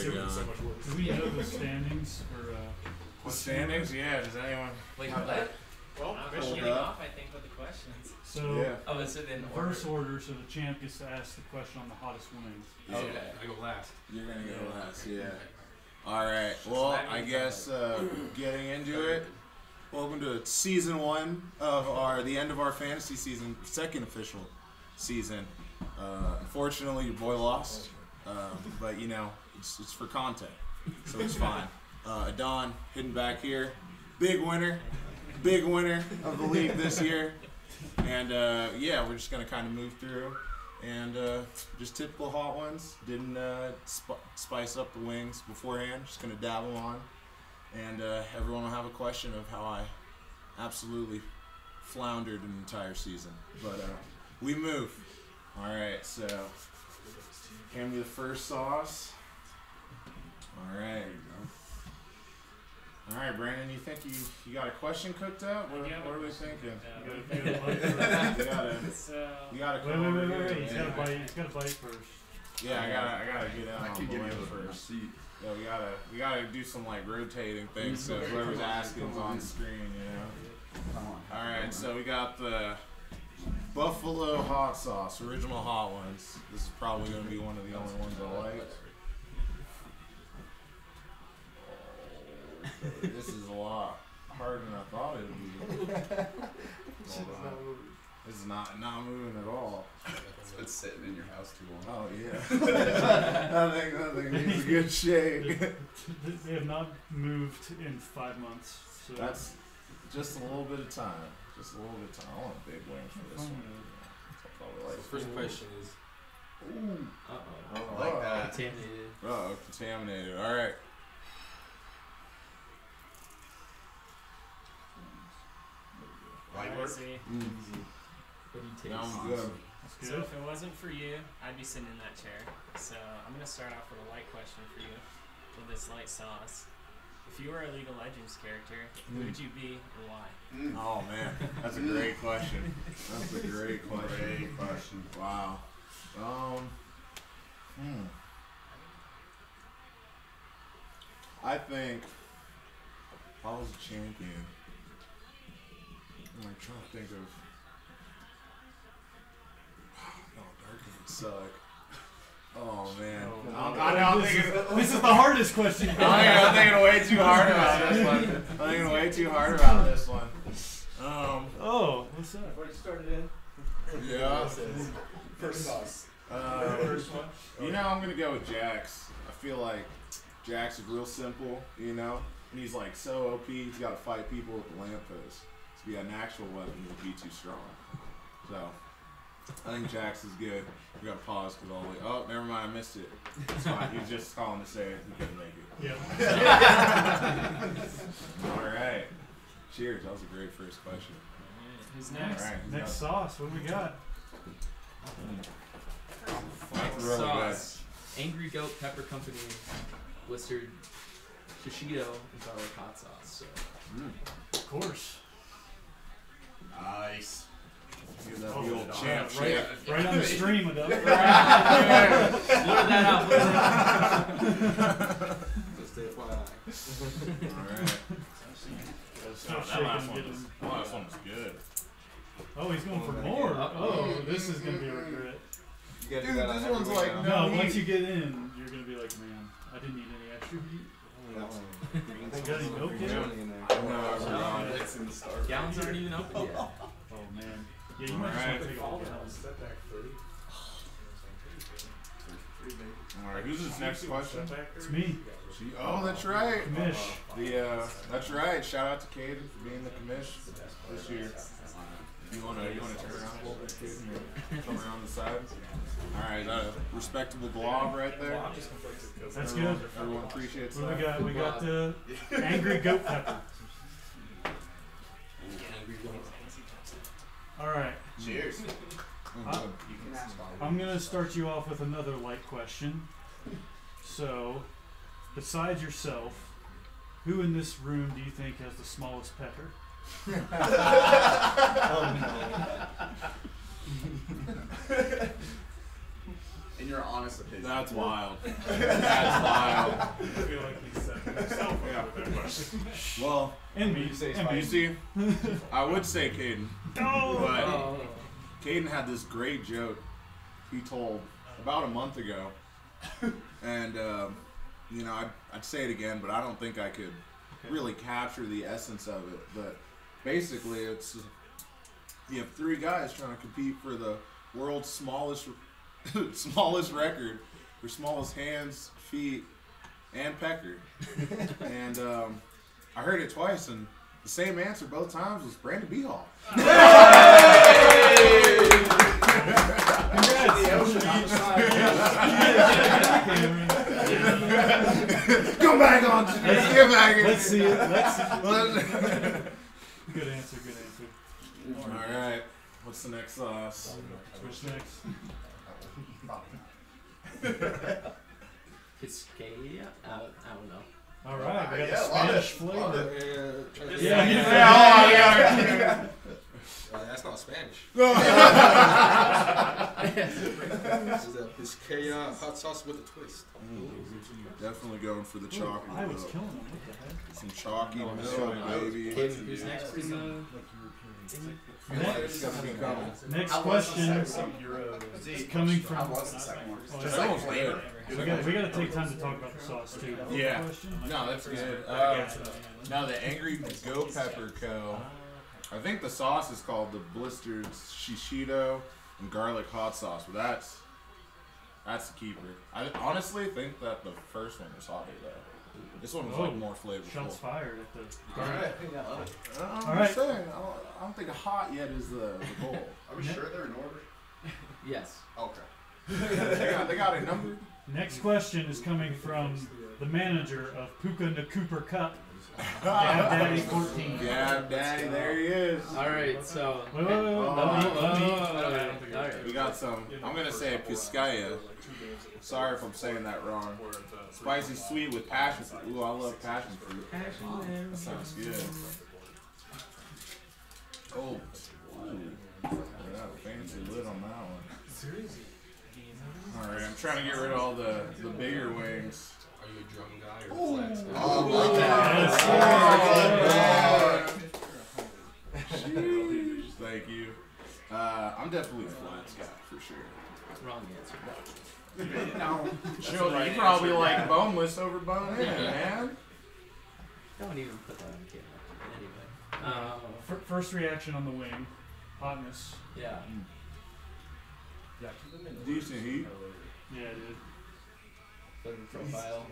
it would be so much worse. Do we know the standings for the standings? Yeah, does anyone? Wait, how that? Well, we're getting off, I think, with the questions. So, yeah. Oh, is it in first order, so the champ gets to ask the question on the hottest wings. Okay. I go last. You're gonna go last, yeah. Alright, well, I guess getting into it, welcome to season 1 of the end of our fantasy season, second official season. Unfortunately, your boy lost, but you know, it's for content, so it's fine. Adon, hidden back here, big winner of the league this year. And yeah, we're just gonna kind of move through, and just typical hot ones. Didn't spice up the wings beforehand. Just gonna dab them on, and everyone will have a question of how I absolutely floundered an entire season. But we move. All right, so hand me the first sauce. All right. All right, Brandon, you think you got a question cooked up? What are we thinking? You gotta come over here. Wait. He's gotta bite first. Yeah, I gotta get out on the way first. Yeah, we gotta do some like rotating things so whoever's asking is on screen, you know. All right, so we got the buffalo hot sauce, original hot ones. This is probably gonna be one of the only ones I like. This is a lot harder than I thought it would be. This is not moving at all. It's been sitting in your house too long. Oh yeah. I think needs a good shake. They have not moved in 5 months. So That's just a little bit of time. Just a little bit of time. I want a big wing for this one. So the first question is. Ooh. I like that. Contaminated. Oh, contaminated. All right. Light work. Easy. what do you taste? Sounds good. So if it wasn't for you, I'd be sitting in that chair. So I'm gonna start off with a light question for you, with this light sauce. If you were a League of Legends character, who would you be and why? Oh man, that's a great question. That's a great question. Great question. Wow. I think if I was a champion, I'm like trying to think of. No, dark would suck. Oh man. I'm thinking. This is the hardest question. I'm thinking way too hard about this one. I'm thinking way too hard about this one. Oh, what's that? Already started in. Yeah. First sauce. First one. You know, I'm gonna go with Jax. I feel like Jax is real simple. You know, and he's like so OP. He's got to fight people with the lamppost. To be an actual weapon would be too strong. So I think Jax is good. We got to pause because all the way. Oh, never mind. I missed it. It's fine. He was just calling to say he couldn't make it. Yeah. All right. Cheers. That was a great first question. Who's next? All right. Next sauce. What do we got? That's really Sauce. Angry Goat Pepper Company, Blistered Shishido, and garlic hot sauce. So. Of course. Nice. Give that the old champ. Right on the stream of that. Blur that out. Just FYI. Alright. That last one was good. Oh, he's going for more. Oh, this is going to be a regret. Dude, this one's like No, once you get in, you're going to be like, man, I didn't need any extra heat. Got any milk in there? It's in the start. Gallons aren't even open yet. Oh, man. Yeah, you might just want to take all the gallons. Alright, who's this next question? It's me. Oh, that's right. Commish. That's right. Shout out to Caden for being the commish this year. You wanna turn around a little bit, Caden? Come around the side. Alright, is that a respectable glob right there? That's good. Everyone appreciates that. What do we got? We got the Angry Goat Pepper. Alright. Cheers. I'm going to start you off with another light question. So, besides yourself, who in this room do you think has the smallest pecker? In your honest opinion. That's wild. That's wild. Well, Envy. You say Envy. you see, I would say Caden, but Oh. Caden had this great joke he told about a month ago, and you know, I'd say it again, but I don't think I could really capture the essence of it. But basically, it's you have 3 guys trying to compete for the world's smallest record for smallest hands, feet, and pecker. And I heard it twice, and the same answer both times was Brandon Beehall. Come back on. Get back here. Let's see it. Let's see it. Good answer. Good answer. All right. What's the next sauce? What's next? Piscaya? I don't know. All right. We got Yeah, the love Spanish it. flavor. Love Yeah. That's not Spanish. This is a Biscaya hot sauce with a twist. Definitely going for the chocolate. I was though. killing them. What the heck? Some chalky milk, baby. Who's next in the Next question is coming from. How was the second one? Oh, Just yeah. like flavor. We got to take time to talk about the sauce too. Yeah. Question? No, that's good. Now the Angry Go Pepper Co. I think the sauce is called the blistered shishito and garlic hot sauce, but that's the keeper. I honestly think that the first one was hotter though. This one was like more flavorful. Shots fired at the. Alright. I'm All right. just saying, I don't think hot yet is the goal. Are we sure they're in order? Yes. Okay. they got it numbered. Next question is coming from the manager of Puka Cooper Cup, Gab Daddy 14. Yeah, Daddy, there he is. All right. So. Wait. Let me- Alright. We got some. I'm gonna say Piscaya. Sorry if I'm saying that wrong. Spicy sweet with passion fruit. Ooh, I love passion fruit. That sounds good. Oh, ooh. Yeah, fancy lid on that one. All right, I'm trying to get rid of all the bigger wings. Are you a drum guy or a flex guy? Oh, like that. Sheesh, thank you. I'm definitely a flats guy for sure. Wrong answer. Children, you probably like boneless over bone in, man. Don't even put that on camera. Anyway. First reaction on the wing, hotness. Yeah. Decent heat. Yeah, dude. Flavor profile.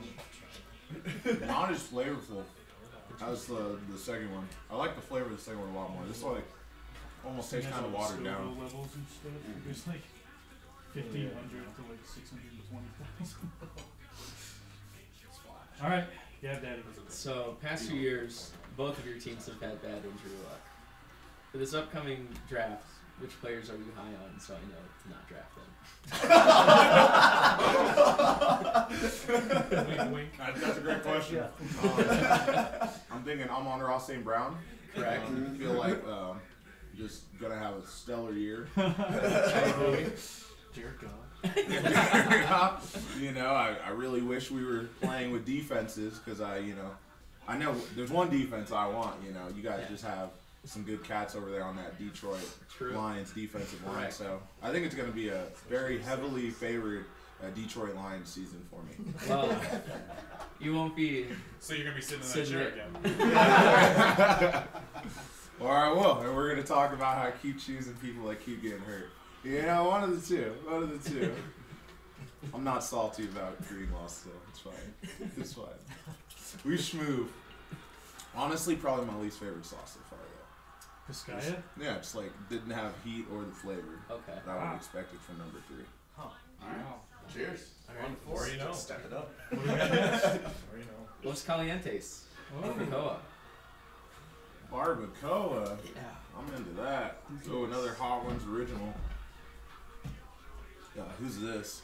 Not as flavorful as the second one. I like the flavor of the second one a lot more. This like almost tastes kind of watered down. Levels and stuff. There's like 1,500 to like 620,000. All right, yeah, Daddy. So, past few years, both of your teams have had bad injury luck. For this upcoming draft, which players are you high on so I know to not draft them? Wink, wink. That's a great question. I'm thinking Amon-Ra St. Brown. Correct. I feel like just gonna have a stellar year. Dear God. You know, I really wish we were playing with defenses because I know there's one defense I want. You know, you guys just have some good cats over there on that Detroit Lions defensive line. Correct. So I think it's going to be a very heavily favored Detroit Lions season for me. Well, you won't be. So you're gonna be sitting in that Sitting chair there. again. Or I will, and we're going to talk about how I keep choosing people that keep getting hurt. You know, one of the two. I'm not salty about Green loss, so it's fine. It's fine. We schmoove. Honestly, probably my least favorite sauce so far, though. Piscaya? Yeah, it's like didn't have heat or the flavor Okay. that I would have expected from number 3. Cheers. Or you know. Step it up. What do we got next? Or you know. Los Calientes. Barbacoa. Barbacoa. Yeah. I'm into that. Oh, another Hot Ones original. Who's this?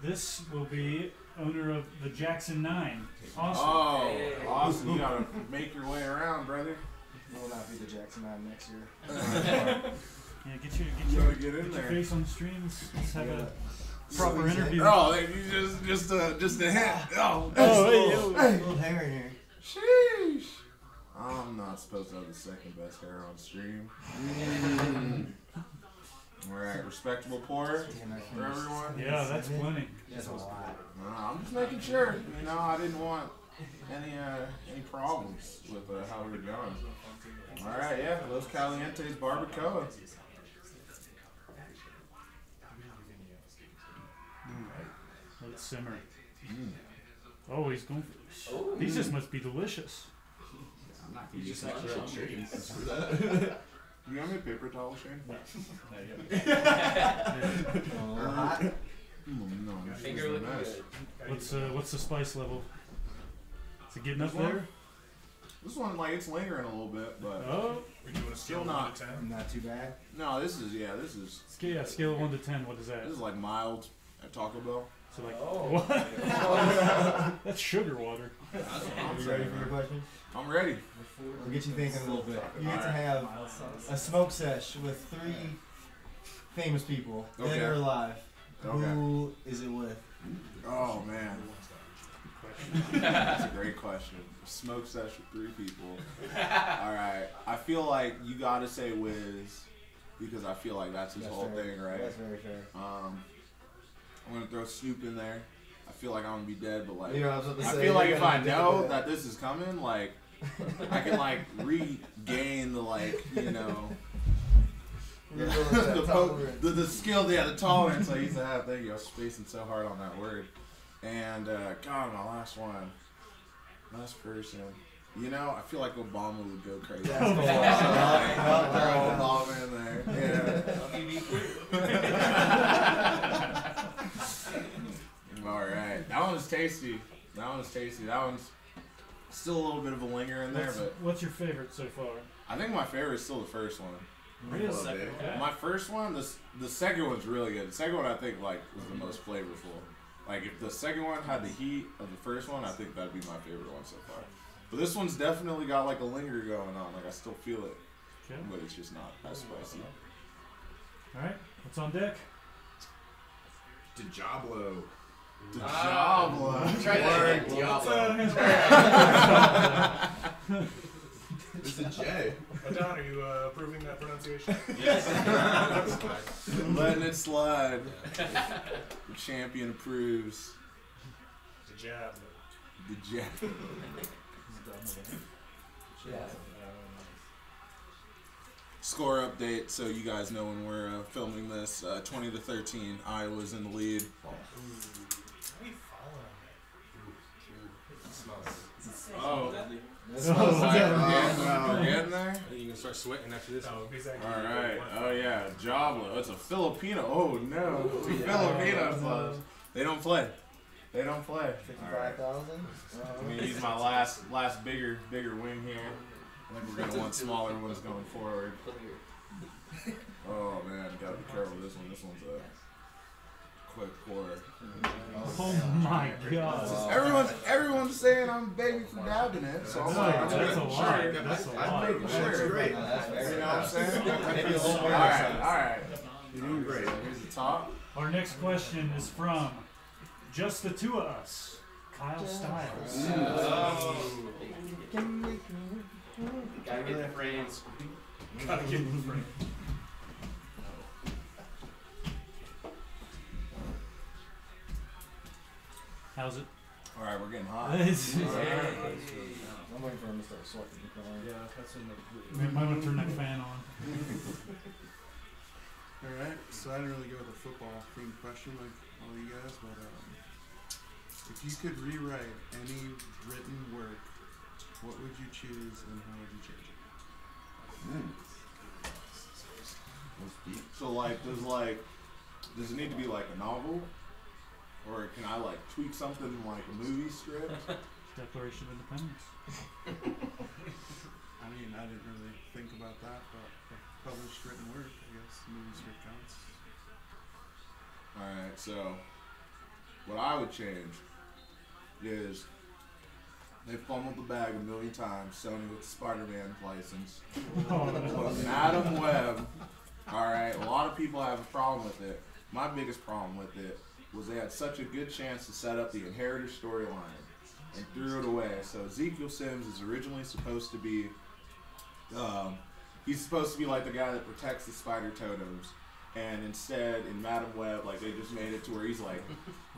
This will be owner of the Jackson 9. Awesome. Oh, Austin, you gotta make your way around, brother. Will not be the Jackson 9 next year. Yeah, get You your gotta get in there. face on the streams. Let's have a proper interview. Oh, you just a hint. Oh, Little hanger here. Sheesh. I'm not supposed to have the second best hair on stream. Alright, respectable pour for everyone. Yeah, that's plenty. That's a lot. I'm just making sure. You know, I didn't want any problems with how we were going. Alright, yeah, Los Calientes Barbacoa. Let it simmer. Oh, he's going for these just must be delicious. I'm not gonna You use just that like shit. chicken. Screw that. You got me a paper towel, Shane? Hot. No, I'm Finger just a looking mess. good. What's the spice level? Is it getting up This one? there? This one, like, it's lingering a little bit, but Oh, We're doing a Still scale not. of 1 to 10. Not too bad. no, this is scale of 1 to 10. What is that? this is like mild at Taco Bell. So like Oh. what? That's sugar water. Are you ready for your question? I'm ready. We'll get you thinking a little bit. You get to have a smoke sesh with 3 famous people, dead or alive. Okay. Who is it with? Oh man, that's a great question. Smoke sesh with 3 people. All right, I feel like you gotta say Wiz because I feel like that's his whole thing, right? That's very fair. I'm gonna throw Snoop in there. I feel like I'm gonna be dead, but like You know, I was about to I say, feel like you're if I gonna do know that. that this is coming, like I can like regain the like you know You're gonna go with that tolerance. the skill, yeah, the tolerance I used to have. Thank you. I was spacing so hard on that word. And God, my last person. You know, I feel like Obama would go crazy. That's cool. Throw Obama in there. Yeah. All right, that one was tasty. That one's still a little bit of a linger in there, but What's your favorite so far? I think my favorite is still the first one. Really? Okay. My first one, the second one's really good. The second one I think like was the most flavorful. Like if the second one had the heat of the first one, I think that'd be my favorite one so far. But this one's definitely got like a linger going on. Like I still feel it, Okay. but it's just not as spicy. All right. What's on deck? Diablo. Diablo. Try that. Diablo. It's a J. Don, are you approving that pronunciation? Yes. Letting it slide. The champion approves. The jab. The jab. Yeah. Score update, so you guys know when we're filming this. 20-13, Iowa's in the lead. How are you following Oh. That's Oh, what is I'm that saying. We're getting there. You can start sweating after this. that? Oh, exactly. All right. Oh yeah, Jablo. It's a Filipino. Oh no, Filipino clubs. They don't play. 55,000. I'm gonna use my last bigger wing here. I think we're gonna want smaller ones going forward. Oh man, gotta be careful with this one. This one's a quick pour. Oh my God. Everyone's saying I'm baby for dabbing it, so I'm like, I'm That's a making lot. sure. That's a I'm lot. making sure. great. You know what I'm saying? Maybe a little more. All right. You're doing great. Here's the top. Our next question is from just the two of us, Kyle Stiles. Gotta get the frames. Gotta get in frame. How's it? All right, we're getting hot. It's- I'm waiting for him to start sweating. Might want to turn that fan on. Alright, so I didn't really go with a football themed question like all you guys, but if you could rewrite any written work, what would you choose and how would you change it? So does it need to be like a novel, or can I like tweak something like a movie script? Declaration of Independence. I mean, I didn't really think about that, but published written work, I guess movie script counts. All right, so what I would change is they fumbled the bag a million times, Sony with the Spider-Man license. But Madam Web, all right, a lot of people have a problem with it. My biggest problem with it was they had such a good chance to set up the Inheritor storyline, and threw it away. So Ezekiel Sims is originally supposed to be, he's supposed to be like the guy that protects the spider totems. And instead, in Madden Web, like they just made it to where he's like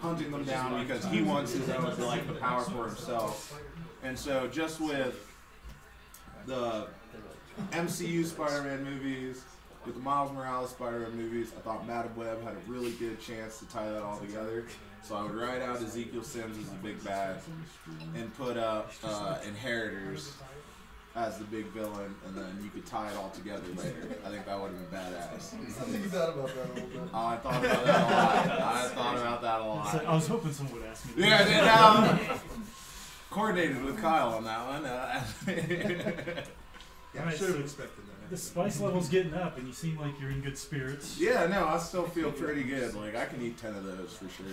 hunting them down because he wants his own, like the power for himself. And so, just with the MCU Spider-Man movies, with the Miles Morales Spider-Man movies, I thought Madden Web had a really good chance to tie that all together. So I would write out Ezekiel Sims as the big bad, and put up Inheritors as the big villain, and then you could tie it all together later. I think that would have been badass. I think you thought about that a little bit. Oh, I thought about that a lot. I thought about that a lot. So I was hoping someone would ask me. Yeah, I did. Coordinated with Kyle on that one. Yeah, I Alright, should have so expected that. the spice level's getting up, and you seem like you're in good spirits. Yeah, no, I still feel pretty good. Like I can eat 10 of those for sure.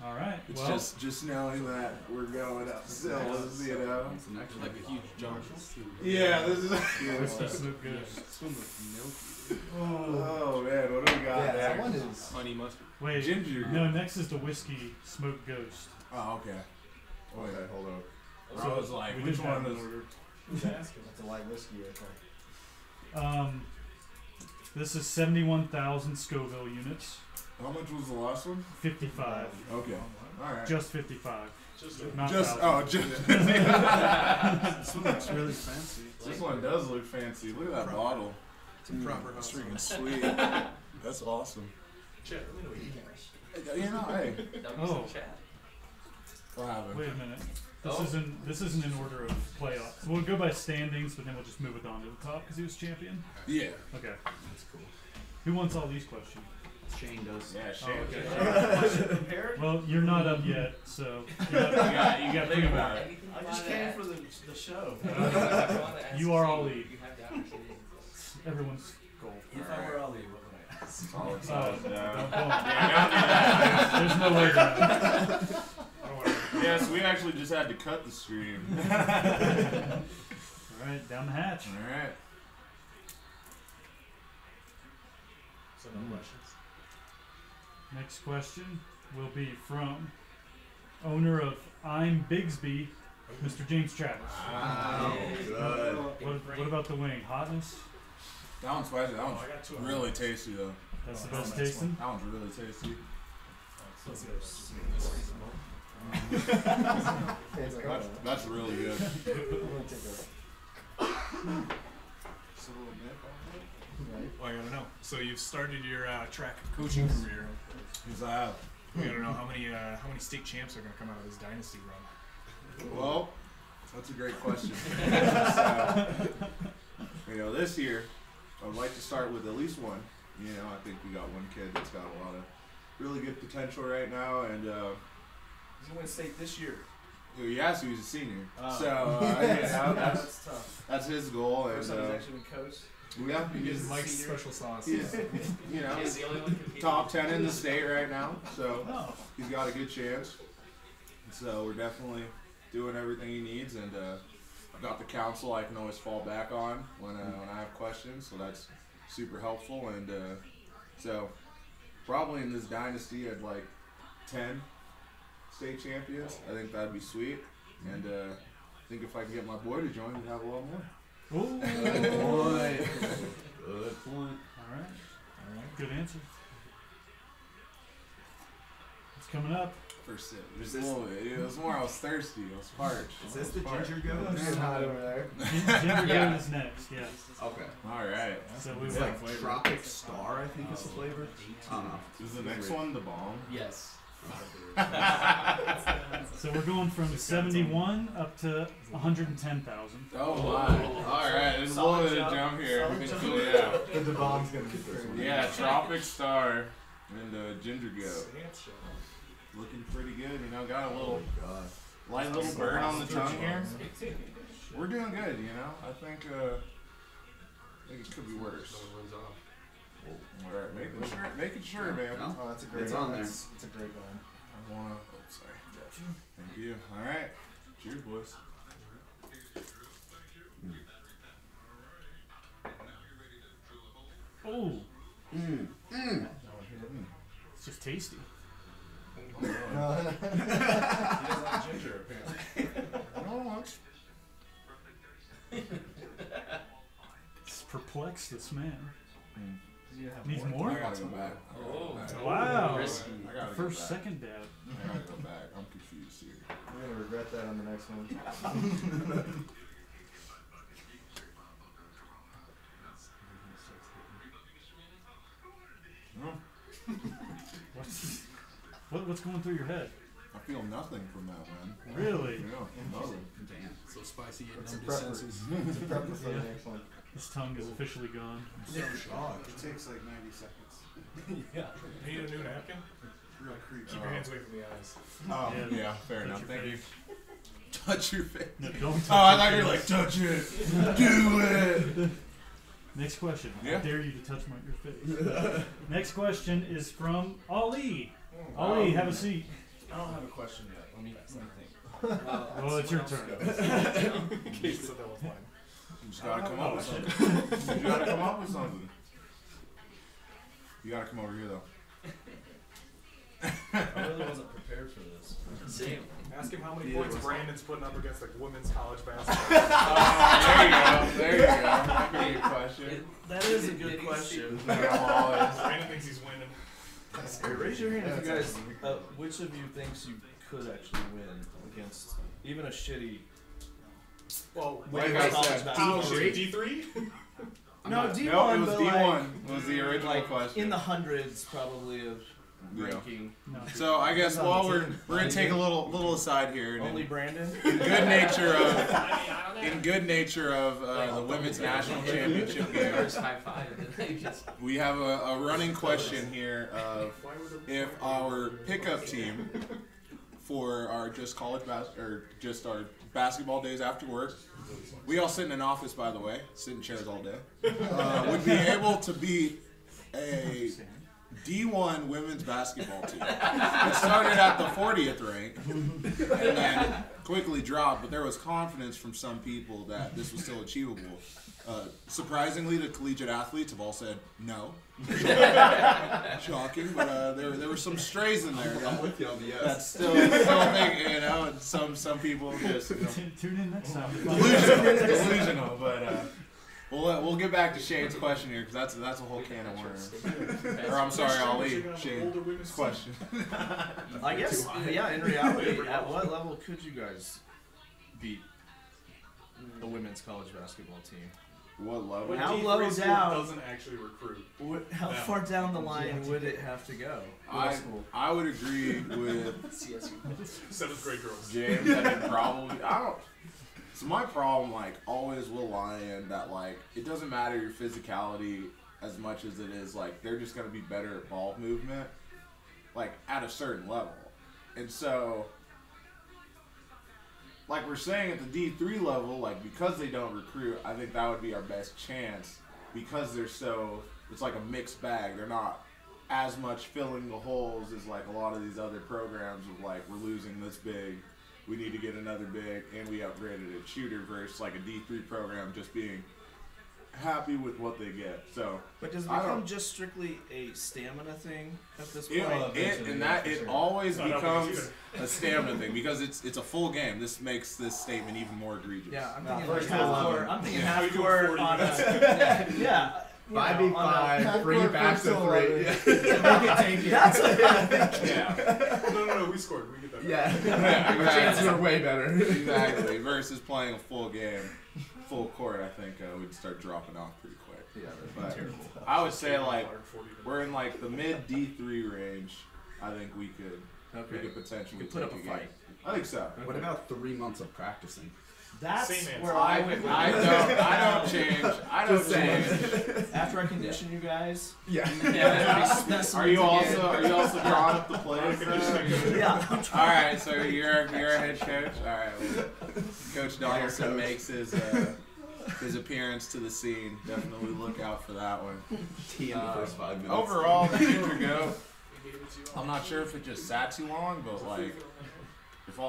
All right. It's Well, just knowing that we're going up still, you know. It's actually like a huge jump. Yeah, this is. whiskey smoke ghost. This one looks milky. Oh man, what do we got Yeah, there? that one is. Honey mustard. Wait. Ginger. No, next is the whiskey smoke ghost. Oh, okay. Okay, hold on. So I was like, we which didn't have one an is? order. That's a light whiskey right there. This is 71,000 Scoville units. How much was the last one? 55. Okay. All right. Just 55. Not Just 1,000. This one looks really fancy. This one does look fancy. Look at that bottle. It's a proper That's hot freaking sauce. sweet. That's awesome. Chet, let me know what you think. You know, hey. Oh. What happened? Wait a minute. This isn't in order of playoffs. We'll go by standings, but then we'll just move it on to the top because he was champion. Yeah. Okay. That's cool. Who wants all these questions? Shane does. Yeah, Oh, Shane. okay. Well, you're not up yet, so you got to think about it. I just came for the show. You are Ali. Everyone's goal. If I were Ali, what would I ask? Oh, it's Don't yeah, There's no way to Yes, we actually just had to cut the stream. All right, down the hatch. All right. So no questions. Next question will be from owner of I'm Bigsby, Mr. James Travis. Wow. Good. What about the wing? Hotness? That one's spicy. That one's I got two. really tasty though. That's the best tasting? That one's really tasty. Let's go. That's really good. Just a little nip on it. Well, I gotta know. So you've started your track coaching career. Because I have. We gotta know how many state champs are gonna come out of this dynasty run. Well, that's a great question. So, this year, I would like to start with at least one. I think we got one kid that's got a lot of really good potential right now, and He's gonna win state this year. yes, he was a senior. Oh. So That's tough. that's his goal, and First time he's actually been coached. yeah, He's Mike's senior. special sauce. He's He's the only one competing. top 10 in the state right now, so Oh. he's got a good chance. So we're definitely doing everything he needs, and I've got the counsel I can always fall back on when I have questions, so that's super helpful. And so probably in this dynasty I'd like 10 state champions. I think that'd be sweet, and I think if I can get my boy to join, we'd have a lot more. Ooh. Boy. Good point. All right. Good answer. It's coming up. First sip. Just a little bit. It was more I was thirsty. I was parched. Is this the Parched. ginger It's goat? getting hot over there. Ginger Yeah. Goat is next, yes. Okay. All right. So we It's went. like Tropic Star, I think is the flavor. I don't know. Is the next one the bomb? Yes. So we're going from 71 up to 110,000. Oh wow! All right, there's a little bit of jump here. Yeah, But the bomb's gonna be crazy. yeah. Tropic Star and Ginger Goat, looking pretty good. Got a little God. light little burn on the tongue here. We're doing good. I think it could be worse. All right, making sure, man. No? Oh, that's a great It's on one. there. It's a great one. I wanna. Oh, sorry. Thank you. All right. Cheers, boys. Oh, Mm. Mm. it's just tasty. He doesn't like ginger, apparently. sucks, this man. You have Needs I more? gotta go back. Oh. Wow. Risky. I gotta go First, back. second dab. I gotta go back. I'm confused here. You're gonna regret that on the next one. What's going through your head? I feel nothing from that, man. Really? Yeah, nothing. Damn. So spicy and It's a numb to prepper. senses. It's a prepper for Yeah. the next one. His tongue is officially gone. It takes like 90 seconds. Yeah. Need a new napkin? Real creepy. Keep your hands away from the eyes. Oh, Yeah. yeah, fair Touch enough. your Thank you. face. Touch your face. No, don't touch Oh, I your thought you were face. like, touch it. Do it. Next question. Yeah. I dare you to touch your face. Next question is from Ali. Oh. Ali, have a seat. I don't have a question yet. Let me think. Well, it's your turn. In case that was mine. You just gotta come up with Oh, shit. something. You gotta come up with something. You gotta come over here, though. I really wasn't prepared for this. Same. Ask him how many Yeah, points it was- Brandon's putting up against like women's college basketball. Oh, there you go. There you go. That could be a question. That is a good question. Brandon thinks he's winning. Hey, raise your hand if you guys. Which of you thinks you could actually win against even a shitty? Well, Like women's I college said, basketball D3? team? D3? No, D1, No, it was but D1. Was the original like question. in the hundreds probably of Yeah. ranking. No. So I guess It's on while the we're team. gonna take a little aside here, and Only Brandon. in good nature of I don't know. in good nature of the women's national championship game, First high five, and then they just. we have a running question here of if our pickup team for our just just our basketball days after work, we all sit in an office, by the way, sit in chairs all day, would be able to beat a D1 women's basketball team. It started at the 40th rank and then quickly dropped, but there was confidence from some people that this was still achievable. Surprisingly, the collegiate athletes have all said no. Shocking, but there were some strays in there that still think, you know, and some people just, you know, Tune in next time. delusional, but we'll get back to Shane's question here because that's a whole can of worms. Or I'm sorry, Ali. Shane's question. I guess, yeah, in reality, at what level could you guys beat a women's college basketball team? What level? When How D3 low school down? doesn't actually recruit. How far down the line would it have to go? I would agree with CSU. 7th grade girls. James that it probably I don't. So my problem like always will lie in that like it doesn't matter your physicality as much as it is like they're just gonna be better at ball movement, like at a certain level, and so. Like we're saying at the D3 level, like because they don't recruit, I think that would be our best chance because it's like a mixed bag. They're not as much filling the holes as like a lot of these other programs of like we're losing this big, we need to get another big, and we upgraded a shooter versus like a D3 program just being happy with what they get. So, But does it I become don't- just strictly a stamina thing at this point? it always No, becomes a stamina thing because it's a full game. This makes this statement even more egregious. Yeah, I'm No, thinking first like time. half-court. I'm thinking How you doing, half-court 40 on minutes? a... Yeah. you know, on a- 5v5, free Half-court back to first three. That's what I'm thinking. Yeah. No, we scored. We get that. Yeah. Our chances are way better. Exactly. Versus playing a full game, full court, I think we'd start dropping off pretty quick. Yeah, But terrible. I would say like 40 minutes. we're in like the mid D3 range. I think we could Okay. potentially You could put up take a game. fight. I think so. What about 3 months of practicing? That's Same answer. where I would. I don't change. I don't Just saying. change. After I condition you guys. Yeah. Are you also drawing up the plays? Yeah. All right, so you're a head coach. All right, well, Coach Donaldson makes his appearance to the scene. Definitely look out for that one. Tea in the first 5 minutes. Overall, the future go. I'm not sure if it just sat too long, but like,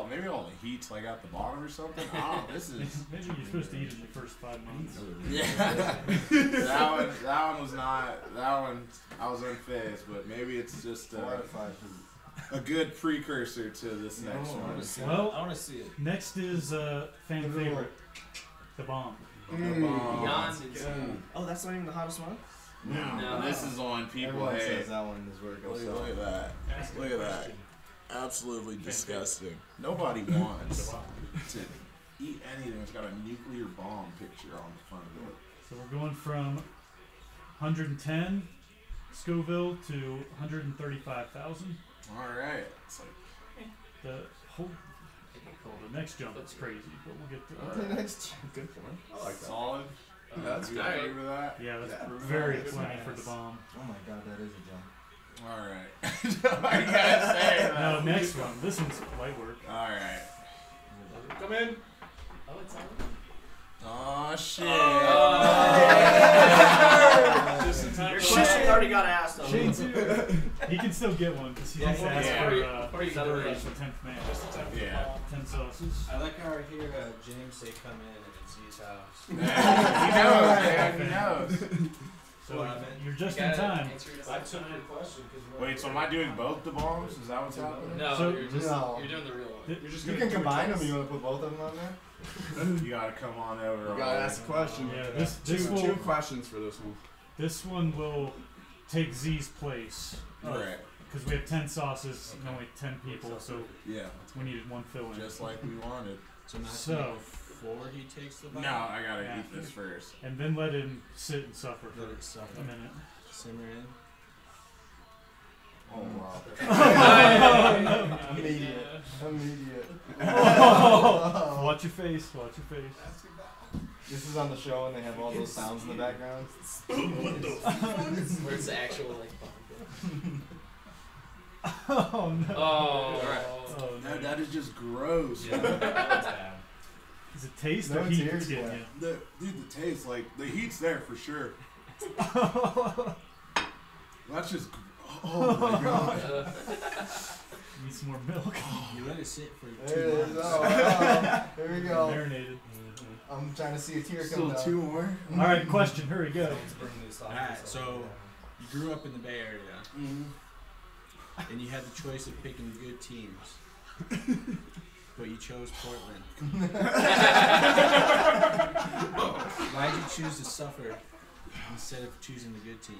maybe all the heat's like at the bottom or something. I don't know. This is. Maybe you're supposed to eat it in the first 5 months. Yeah. that one was not. That one I was unfazed, but maybe it's just a good precursor to this next one. Well, I want to see it. next is fan favorite, the bomb. Beyond is Oh, that's not even the hottest one? No. This is on people. Everyone Hey, says that one is where it goes. look at that. Look at that. Absolutely disgusting. Nobody wants to eat anything that's got a nuclear bomb picture on the front of it. So we're going from 110 Scoville to 135,000. All right. It's like, The whole, the next jump is crazy, but we'll get to The that. next Good point. I like that. solid. That's You good. agree with that? Yeah, that's Yeah. very plenty for the bomb. Oh my god, that is a jump. All right. I gotta say that. Now, next one. This one's light work. All right. Come in. Oh, it's on. Oh shit. Just in time. Your for question already got asked. Shane too. He can still get one because he just Yeah, asked yeah. for Before you go to consideration 10th man. Just in time for the Yeah. ball. 10 sauces. I like how I hear James say come in and it's Z's house. He knows, man. He knows. So Well, you're just in Gotta time. answer it I as took time. your question because Wait, so am I doing both the bombs? Is that what's happening? No, So- you're just No. you're doing the real one. You're just You gonna can do it combine them. twice. You want to put both of them on there? You gotta come on over. You gotta ask a question. Yeah, this Two will questions for this one. this one will take Z's place Right. because we have 10 sauces and only 10 people, so Yeah. we needed one fill in. Just like we wanted. So not So- before he takes the No, bite. I gotta Yeah. eat this first. And then let him sit and suffer Let for it suffer. a minute. Simmer in. Oh wow. Immediate. Immediate. Oh, watch your face. Watch your face. This is on the show and they have all those sounds in the background. Where it's the actual like bomb. Oh no. Oh. Oh, no. That is just gross. Yeah, that was bad. Is it taste No or heat tears that's getting yet. you? Dude, the taste, like, the heat's there for sure. That's just. Oh my god. Need some more milk. You let it sit for There it 2 is. months. Oh, there we go. Marinated. I'm trying to see a tear come Still down. 2 more? All right, question. Hurry, go. Alright, so you grew up in the Bay Area Mm-hmm. and you had the choice of picking good teams. But you chose Portland. Why'd you choose to suffer instead of choosing the good team?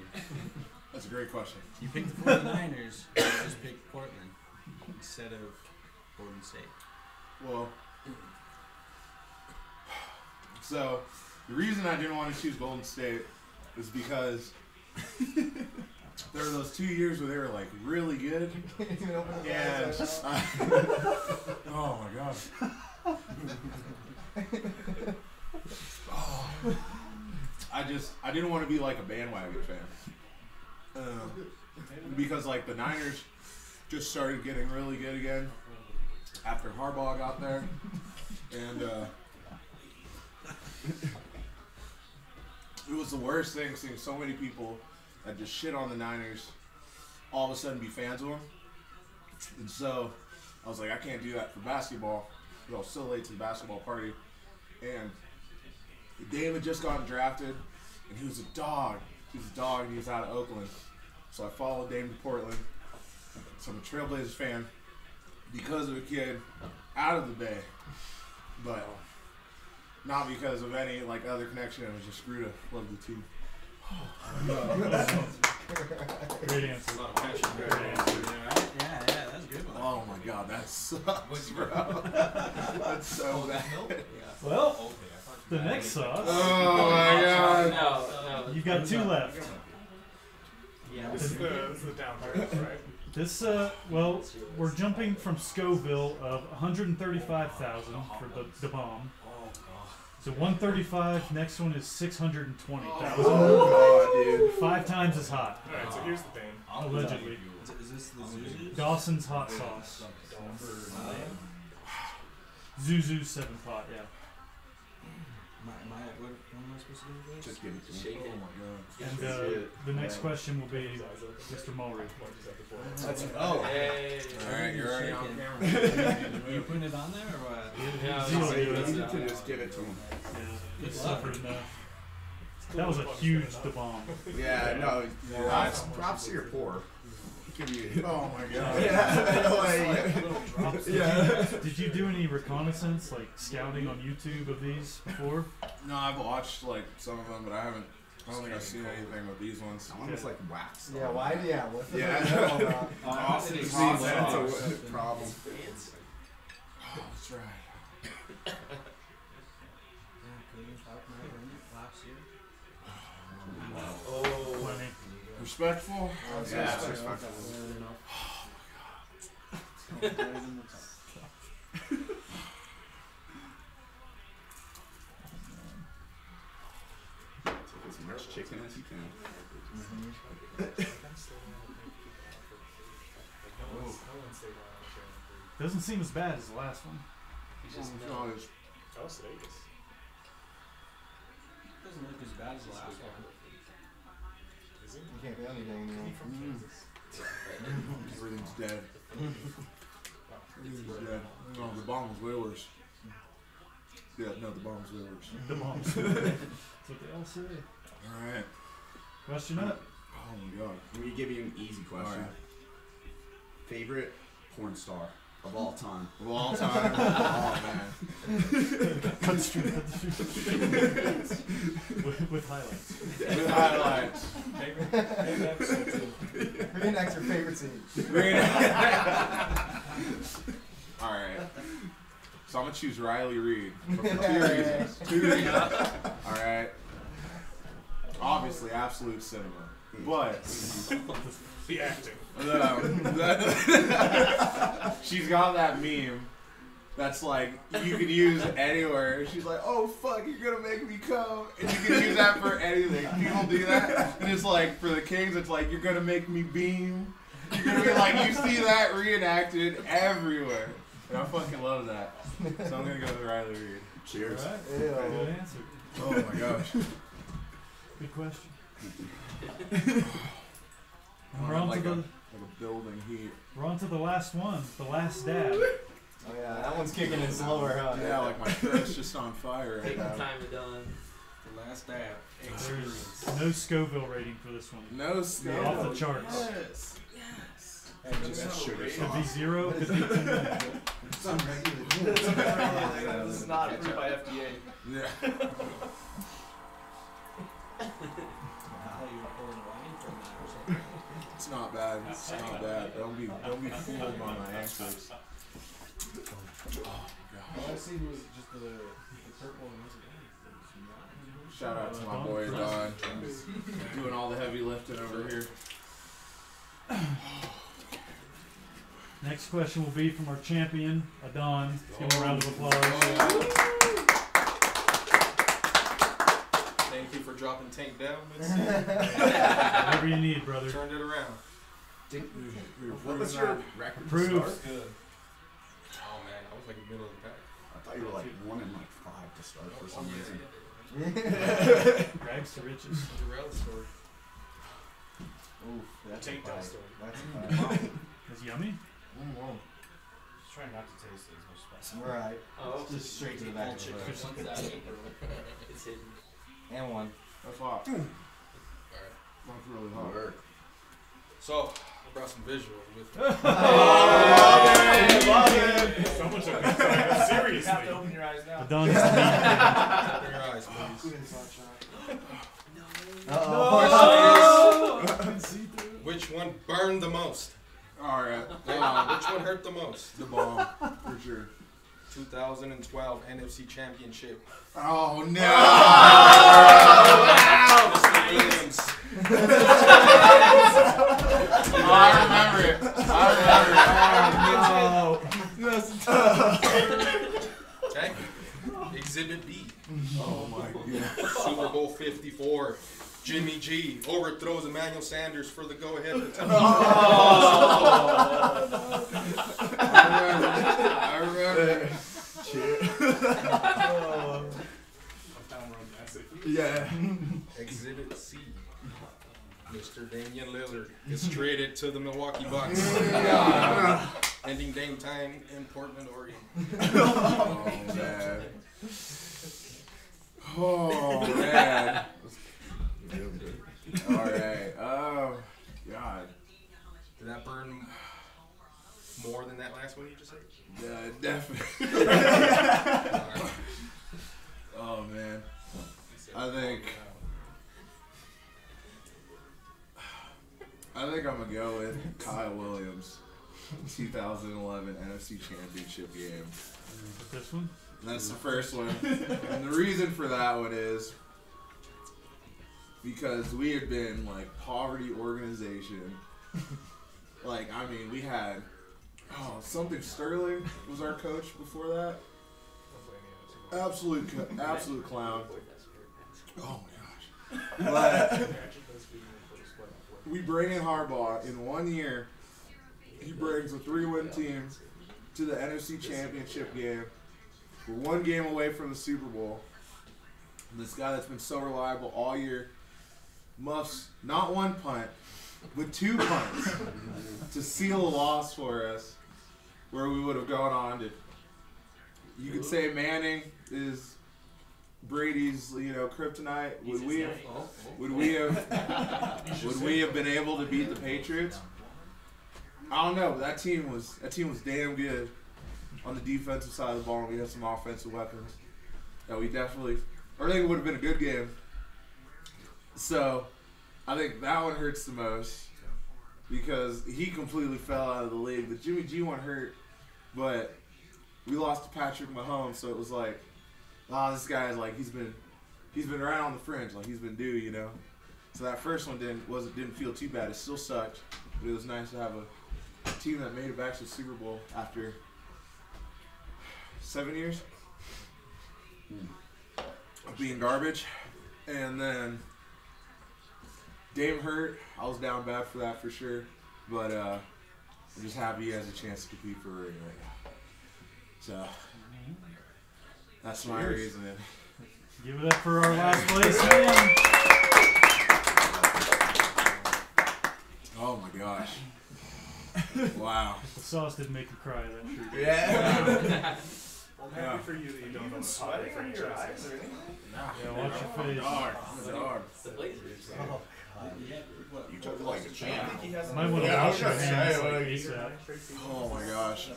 That's a great question. You picked the 49ers, but you just picked Portland instead of Golden State. Well, so the reason I didn't want to choose Golden State is because there were those 2 years where they were like really good, Even open the and eyes right oh my god, I didn't want to be like a bandwagon fan, because like the Niners just started getting really good again after Harbaugh got there, and it was the worst thing seeing so many people that just shit on the Niners all of a sudden be fans of them. And so I was like, I can't do that for basketball. I was so late to the basketball party. And Dame had just gotten drafted, and he was a dog. He was a dog, and he was out of Oakland. So I followed Dame to Portland. So I'm a Trailblazers fan because of a kid out of the Bay. But not because of any like other connection. I was just screwed to love the team. Great answer. A lot of passion. Great answer. Right? Yeah, that's a good one. Oh my god, that sucks, bro. That's so bad. Well, the next sauce. Oh my god. No. You've got 2 left. Yeah. This is the down part, right? This, well, we're jumping from Scoville of 135,000 for the bomb. So 135. Next one is 620,000. Oh, dude. 5 times as hot, Alright, so here's the thing. allegedly. Is this the Zuzu? Dawson's hot sauce. Zuzu 7 pot. Yeah. What am I supposed to do with this? Just give it to me. Shake it. And the next question will be Mr. Mulry. Hey. Alright, you're already on Shaking. camera. Are you putting it on there or what? Yeah, Zero, I'll zero, say You that's need to just give it to him. He suffered enough. That was a huge bomb. Yeah, no. Props to your poor. Can you? Oh my god. Did you do any reconnaissance, like scouting on YouTube of these before? No, I've watched like some of them, but I haven't. I don't think I've seen anything with these ones. That one was like wax. Yeah, why? Yeah, what's the Yeah. Austin That's a problem. Oh, that's right. Plenty. Respectful? Yeah, it's respectful. Take as much chicken as you can. Doesn't seem as bad as the last one. No, it's Doesn't look as bad as the last one. You can't feel anything anymore. everything's dead. Everything's dead. No, the bomb was way worse. Yeah, no, the bomb's way worse. The bombs. That's what they all say. Alright. Question up. Oh my god. Let me give you an easy question. Alright. Favorite porn star of all time? Of all time. Oh man. Cut straight. With highlights. With highlights. Green X your favorite scene. Alright. So I'm gonna choose Riley Reid. For 2 reasons. 2 reasons. Alright. Obviously, absolute cinema. But The acting. she's got that meme that's like you can use anywhere. She's like, "Oh fuck, you're gonna make me come," and you can use that for anything. People do that, and it's like for the Kings, it's like you're gonna make me beam. You're gonna be like, you see that reenacted everywhere, and I fucking love that. So I'm gonna go with Riley Reid. Cheers. All right. Ew. Good answer. Oh my gosh. Good question. Oh, We're on like to a the building heat. we're on to the last one. The last dab. Oh yeah, that one's kicking in slower, huh? Yeah, like my throat's just on fire right Take the now. time to done. The last dab. There's no Scoville rating for this one. No skin. Off the charts. Yes. Just sugar Could be sauce. 0. Could be 2 minutes. This is not approved by FDA. Yeah. It's not bad. It's not bad. Don't be fooled by my answers. All I seen was just the purple and Shout out to my boy Don. Doing all the heavy lifting over here. Next question will be from our champion, Adon. Let's give him a round of applause. Thank you for dropping Tank down. Let's see. Whatever you need, brother. Turned it around. What was your record to Proof. start? Good. Oh man, I was like in the middle of the pack. I thought you were like 1 and like 5 to start for some reason. Rags to riches. Jarrell story. Oof, that's a Tank down fight. story. That's a fight. It's yummy. Just trying not to taste it as much spice. Right. Oh, Just straight to the back of the chicken. throat. One's out. It's hidden. And one. That's hot. Alright. That's really hot. Work. So, I brought some visuals with me. Someone took this like, seriously. You have to open your eyes now. Adon is the meat. Open your eyes, please. Which one burned the most? Alright. Which one hurt the most? The bomb. For sure. 2012 NFC Championship. Oh no! Mr. Williams. I remember it. Okay. Exhibit B. Oh my god. Super Bowl 54. Jimmy G overthrows Emmanuel Sanders for the go-ahead. I remember. Yeah. Exhibit C. Mr. Damian Lillard is traded to the Milwaukee Bucks. Ending Dame time in Portland, Oregon. Oh man. Oh man. Alright. Oh God. Did that burn last one you just said? Yeah, definitely. Oh man, I think I'm gonna go with Kyle Williams, 2011 NFC Championship game. This one? That's the first one, and the reason for that one is because we had been like poverty organization. Like, I mean, we had something Sterling was our coach before that. Absolute clown. Oh my gosh. But we bring in Harbaugh in 1 year. He brings a 3-win team to the NFC Championship game. We're 1 game away from the Super Bowl. And this guy that's been so reliable all year muffs not 1 punt, but 2 punts to seal a loss for us, where we would have gone on to. You could say Manning is Brady's, kryptonite. Would we have been able to beat the Patriots? I don't know, but that team was damn good on the defensive side of the ball. We had some offensive weapons that we definitely. I think it would have been a good game. So I think that one hurts the most because he completely fell out of the league. The Jimmy G one hurt, but we lost to Patrick Mahomes, so it was like, this guy's like he's been right on the fringe, like he's been due, So that first one didn't feel too bad. It still sucked, but it was nice to have a team that made it back to the Super Bowl after 7 years of being garbage. And then Dame hurt. I was down bad for that for sure, but I'm just happy he has a chance to compete for a ring right now. So that's my reasoning. Give it up for our last place man. Oh my gosh. Wow. The sauce didn't make you cry, that's true. Yeah. Well, I'm happy for you that you don't know the Sweating on your eyes or anything? Yeah, watch your face. I'm a dog. You took like a champ. Might want to wash your hands like ASAP. Oh my gosh.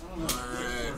All right.